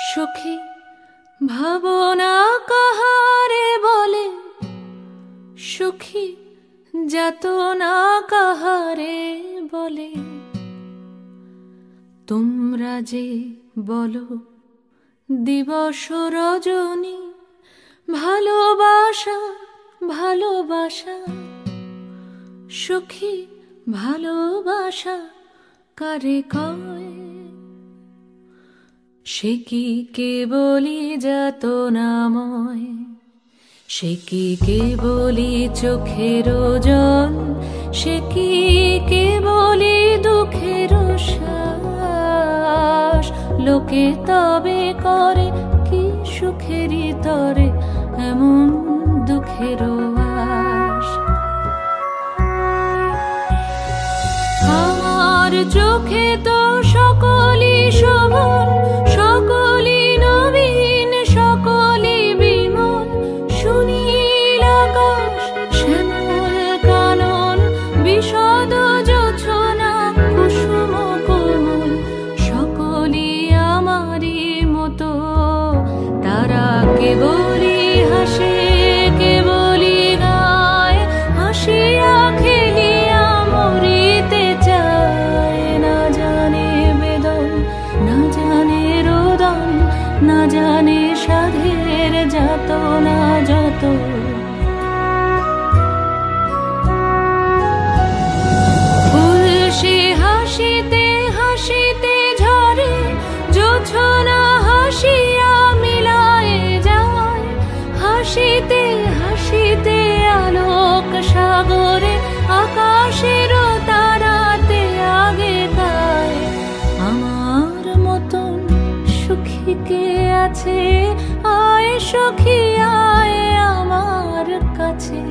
সখী ভাবনা কাহারে বলে, সখী যাতনা কাহারে বলে। তোমরা যে বলো দিবস রজনী, ভালোবাসা ভালোবাসা, সখী ভালোবাসা কারে কয়? সে কি কেবলি যাতনাময়, সে কি কেবলি চোখের জল, সে কি কেবলি দুঃখের শ্বাস। লোকে তবে করে কি সুখেরই তরে এমন দুঃখের আশ। আমার চোখে তো সকলই শোভন, সকলই নবীন, সকলই বিমল। সুনীল আকাশ, শ্যামল কানন, বিশদ জোছনা, কুসুম কোমল, সকলই আমারই মতো। তারা কেবলই হাসে, কেবলই গায়, হাসিয়া খেলিয়া মরিতে চায়। না জানে বেদন, না জানে রোদন, না জানে সাধের যাতনা যত। ফুল সে হাসিতে হাসিতে ঝরে, জোছনা হাসিয়া মিলায় যায়। হাসিতে হাসিতে আলোক সাগরে, আকাশের তারাতে আগে গায়। আমার মতন সুখী কে আছে? আয় সখী আয় আমার কাছে।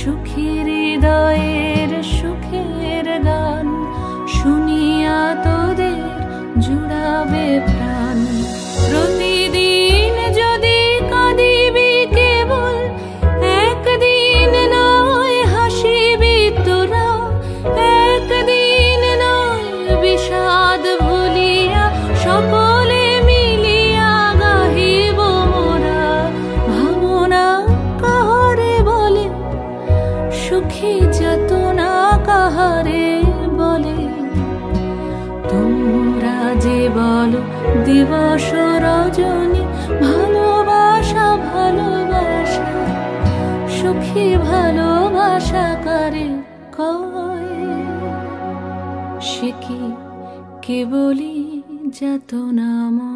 সুখী হৃদয়ের সুখের গান শুনিয়া তোদের জুড়াবে প্রাণ। প্রতিদিন যদি কাঁদিবি কেবল, একদিন নয় হাসিবি তোরা। একদিন নয় বিষাদ ভুলিয়া, সকলে মিলিয়া গাহিব মোরা। ভাবনা কাহারে বলে, সুখী যাতনা কাহারে বলে। তোমরা যে বলো দিবস রজনী, ভালোবাসা ভালোবাসা, সুখী ভালোবাসা কারে কয়? সে কি কেবলি যাতনাময়।